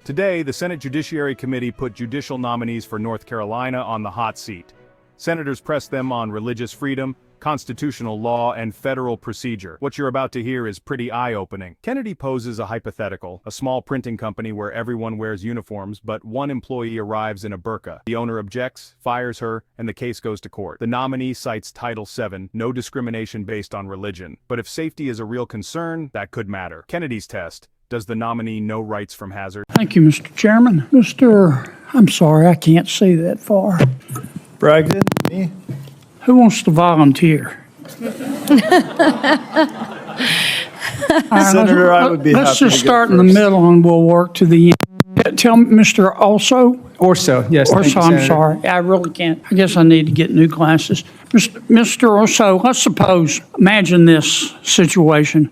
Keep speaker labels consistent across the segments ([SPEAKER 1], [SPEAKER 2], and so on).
[SPEAKER 1] Today, the Senate Judiciary Committee put judicial nominees for North Carolina on the hot seat. Senators pressed them on religious freedom, constitutional law, and federal procedure. What you're about to hear is pretty eye-opening. Kennedy poses a hypothetical, a small printing company where everyone wears uniforms, but one employee arrives in a burqa. The owner objects, fires her, and the case goes to court. The nominee cites Title VII, no discrimination based on religion. But if safety is a real concern, that could matter. Kennedy's test. Does the nominee know rights from hazard?
[SPEAKER 2] Thank you, Mr. Chairman. I'm sorry, I can't see that far.
[SPEAKER 3] Bragdon, me?
[SPEAKER 2] Who wants to volunteer?
[SPEAKER 3] Senator, I would be happy to
[SPEAKER 2] Let's just
[SPEAKER 3] go
[SPEAKER 2] start in the
[SPEAKER 3] first.
[SPEAKER 2] middle and we'll work to the end. Tell me, Mr.
[SPEAKER 4] Orso, yes. thank you,
[SPEAKER 2] Orso, I'm
[SPEAKER 4] Senator.
[SPEAKER 2] sorry. I really can't. I guess I need to get new glasses. Mr. Orso, let's suppose, imagine this situation.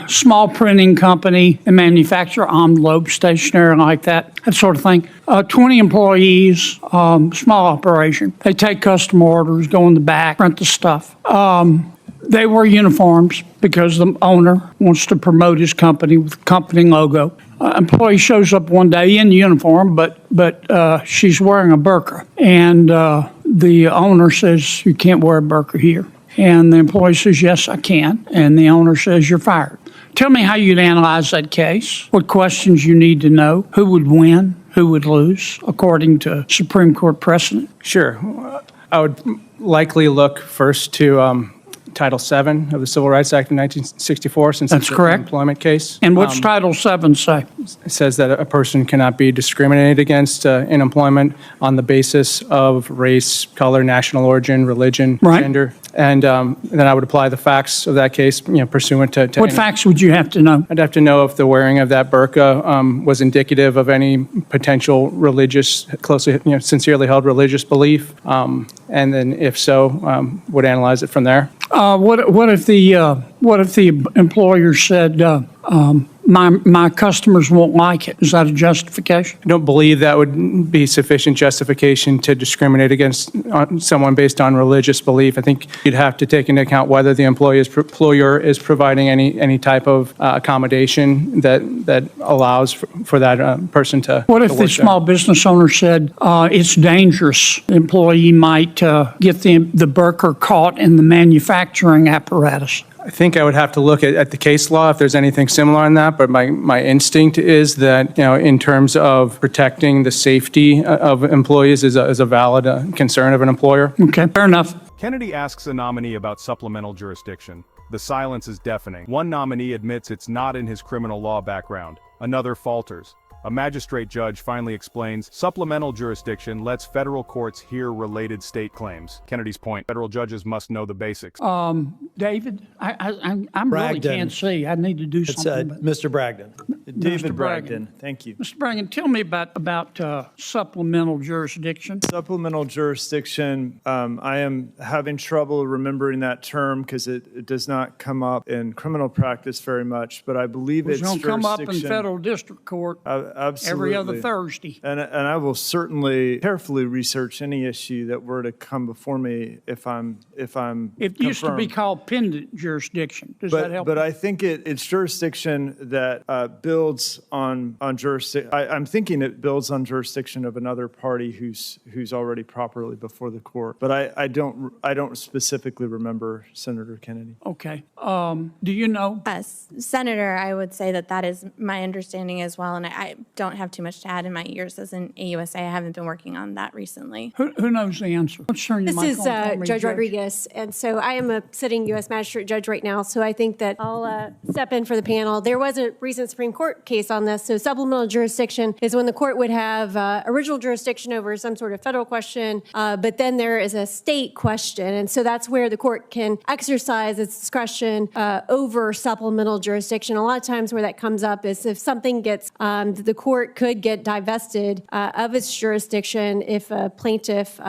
[SPEAKER 2] Small printing company and manufacture envelopes, stationery like that sort of thing. 20 employees, small operation. They take customer orders, go in the back, print the stuff. They wear uniforms because the owner wants to promote his company with the company logo. Employee shows up one day in uniform, but she's wearing a burqa. And the owner says, you can't wear a burqa here. And the employee says, yes, I can. And the owner says, you're fired. Tell me how you'd analyze that case, what questions you need to know, who would win, who would lose, according to Supreme Court precedent.
[SPEAKER 4] Sure. I would likely look first to Title VII of the Civil Rights Act of 1964, since
[SPEAKER 2] That's
[SPEAKER 4] it's
[SPEAKER 2] correct.
[SPEAKER 4] an employment case.
[SPEAKER 2] And what's Title VII say?
[SPEAKER 4] It says that a person cannot be discriminated against in employment on the basis of race, color, national origin, religion,
[SPEAKER 2] Right.
[SPEAKER 4] gender. And then I would apply the facts of that case, pursuant to
[SPEAKER 2] What facts would you have to know?
[SPEAKER 4] I'd have to know if the wearing of that burqa was indicative of any potential religious, sincerely held religious belief, and then if so, would analyze it from there.
[SPEAKER 2] What if the employer said, my customers won't like it? Is that a justification?
[SPEAKER 4] I don't believe that would be sufficient justification to discriminate against someone based on religious belief. I think you'd have to take into account whether the employer is providing any type of accommodation that allows for that person to.
[SPEAKER 2] What if
[SPEAKER 4] to
[SPEAKER 2] the
[SPEAKER 4] work there.
[SPEAKER 2] small business owner said, it's dangerous? The employee might get the burqa caught in the manufacturing apparatus.
[SPEAKER 4] I think I would have to look at the case law if there's anything similar on that, but my instinct is that, in terms of protecting the safety of employees is a valid concern of an employer.
[SPEAKER 2] Okay, fair enough.
[SPEAKER 1] Kennedy asks a nominee about supplemental jurisdiction. The silence is deafening. One nominee admits it's not in his criminal law background. Another falters. A magistrate judge finally explains, supplemental jurisdiction lets federal courts hear related state claims. Kennedy's point, federal judges must know the basics.
[SPEAKER 2] David, I really
[SPEAKER 3] Bragdon.
[SPEAKER 2] can't see. I need to do
[SPEAKER 3] It's
[SPEAKER 2] something.
[SPEAKER 3] Mr. Bragdon. David
[SPEAKER 2] Bragdon.
[SPEAKER 3] Bragdon, thank you.
[SPEAKER 2] Mr. Bragdon, tell me about supplemental jurisdiction.
[SPEAKER 3] Supplemental jurisdiction, I am having trouble remembering that term because it does not come up in criminal practice very much, but I believe
[SPEAKER 2] It's
[SPEAKER 3] it's
[SPEAKER 2] going to come up in
[SPEAKER 3] jurisdiction-
[SPEAKER 2] federal district court
[SPEAKER 3] Absolutely.
[SPEAKER 2] every other Thursday.
[SPEAKER 3] And I will certainly carefully research any issue that were to come before me if I'm
[SPEAKER 2] It used to be
[SPEAKER 3] confirmed.
[SPEAKER 2] called pendant jurisdiction. Does that help?
[SPEAKER 3] But I think it's jurisdiction that builds on jurisdiction. I'm thinking it builds on jurisdiction of another party who's already properly before the court. But I don't specifically remember Senator Kennedy.
[SPEAKER 2] Okay. Do you know?
[SPEAKER 5] Senator, I would say that is my understanding as well, and I don't have too much to add in my years as an AUSA. I haven't been working on that recently.
[SPEAKER 2] Who knows the answer? Let's turn your
[SPEAKER 6] This is
[SPEAKER 2] microphone for me,
[SPEAKER 6] Judge Rodriguez, and so I am a sitting U.S. Magistrate Judge right now, so I think that I'll step in for the panel. There was a recent Supreme Court case on this, so supplemental jurisdiction is when the court would have original jurisdiction over some sort of federal question, but then there is a state question, and so that's where the court can exercise its discretion over supplemental jurisdiction. A lot of times where that comes up is if something gets, the court could get divested of its jurisdiction if a plaintiff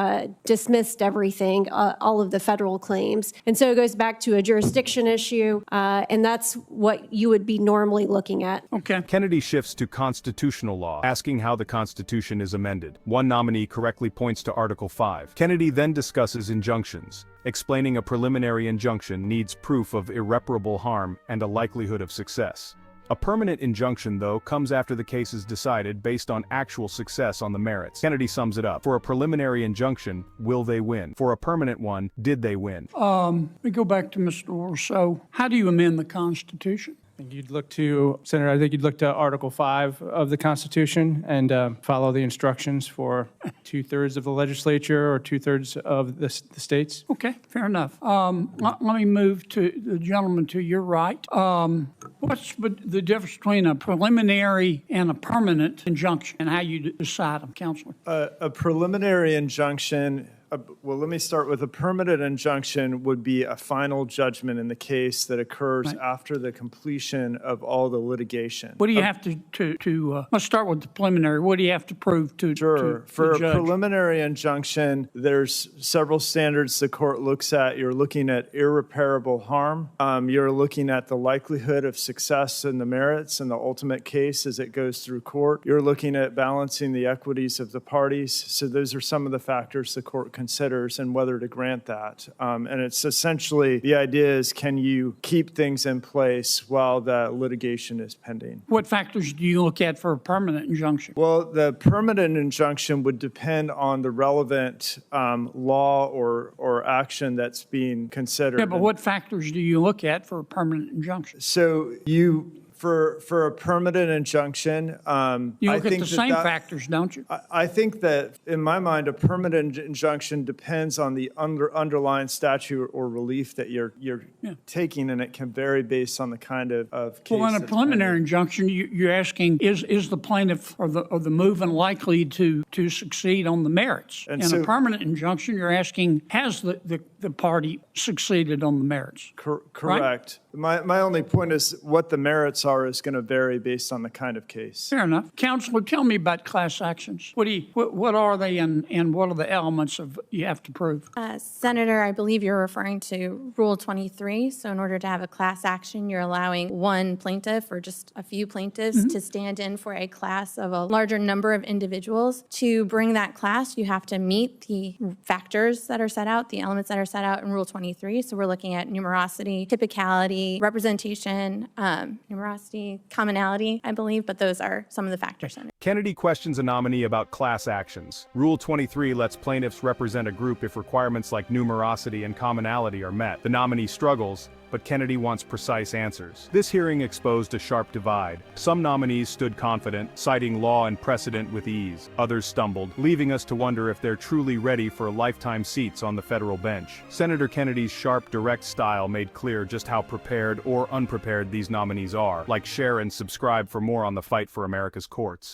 [SPEAKER 6] dismissed everything, all of the federal claims. And so it goes back to a jurisdiction issue, and that's what you would be normally looking at.
[SPEAKER 2] Okay.
[SPEAKER 1] Kennedy shifts to constitutional law, asking how the Constitution is amended. One nominee correctly points to Article 5. Kennedy then discusses injunctions, explaining a preliminary injunction needs proof of irreparable harm and a likelihood of success. A permanent injunction, though, comes after the case is decided based on actual success on the merits. Kennedy sums it up. For a preliminary injunction, will they win? For a permanent one, did they win?
[SPEAKER 2] Let me go back to Mr. Rousseau. How do you amend the Constitution?
[SPEAKER 4] You'd look to, Senator, I think you'd look to Article 5 of the Constitution and follow the instructions for 2/3 of the legislature or 2/3 of the states.
[SPEAKER 2] Okay, fair enough. Let me move to the gentleman to your right. What's the difference between a preliminary and a permanent injunction and how you decide them, Counselor?
[SPEAKER 3] A preliminary injunction, well, let me start with a permanent injunction would be a final judgment in the case that occurs
[SPEAKER 2] Right.
[SPEAKER 3] after the completion of all the litigation.
[SPEAKER 2] What do you have let's start with the preliminary. What do you have to prove to
[SPEAKER 3] Sure. For a
[SPEAKER 2] judge?
[SPEAKER 3] preliminary injunction, there's several standards the court looks at. You're looking at irreparable harm. You're looking at the likelihood of success in the merits in the ultimate case as it goes through court. You're looking at balancing the equities of the parties. So those are some of the factors the court considers and whether to grant that. And it's essentially, the idea is, can you keep things in place while the litigation is pending?
[SPEAKER 2] What factors do you look at for a permanent injunction?
[SPEAKER 3] Well, the permanent injunction would depend on the relevant law or action that's being considered.
[SPEAKER 2] Yeah, but what factors do you look at for a permanent injunction?
[SPEAKER 3] So for a permanent injunction,
[SPEAKER 2] You
[SPEAKER 3] I
[SPEAKER 2] look at
[SPEAKER 3] think
[SPEAKER 2] the same
[SPEAKER 3] that
[SPEAKER 2] factors, don't you?
[SPEAKER 3] I think that, in my mind, a permanent injunction depends on the underlying statute or relief that you're taking, and it can vary based on the kind of case.
[SPEAKER 2] Well, in a
[SPEAKER 3] that's
[SPEAKER 2] preliminary
[SPEAKER 3] pending.
[SPEAKER 2] injunction, you're asking, is the plaintiff or the movement likely to succeed on the merits?
[SPEAKER 3] And
[SPEAKER 2] In
[SPEAKER 3] so-
[SPEAKER 2] a permanent injunction, you're asking, has the party succeeded on the merits?
[SPEAKER 3] Correct. My only point is what the merits are is going to vary based on the kind of case.
[SPEAKER 2] Fair enough. Counselor, tell me about class actions. What are they and what are the elements of you have to prove?
[SPEAKER 5] Senator, I believe you're referring to Rule 23. So in order to have a class action, you're allowing one plaintiff or just a few plaintiffs to stand in for a class of a larger number of individuals. To bring that class, you have to meet the factors that are set out, the elements that are set out in Rule 23. So we're looking at numerosity, typicality, representation, numerosity, commonality, I believe, but those are some of the factors in it.
[SPEAKER 1] Kennedy questions a nominee about class actions. Rule 23 lets plaintiffs represent a group if requirements like numerosity and commonality are met. The nominee struggles, but Kennedy wants precise answers. This hearing exposed a sharp divide. Some nominees stood confident, citing law and precedent with ease. Others stumbled, leaving us to wonder if they're truly ready for lifetime seats on the federal bench. Senator Kennedy's sharp, direct style made clear just how prepared or unprepared these nominees are. Like, share, and subscribe for more on the fight for America's courts.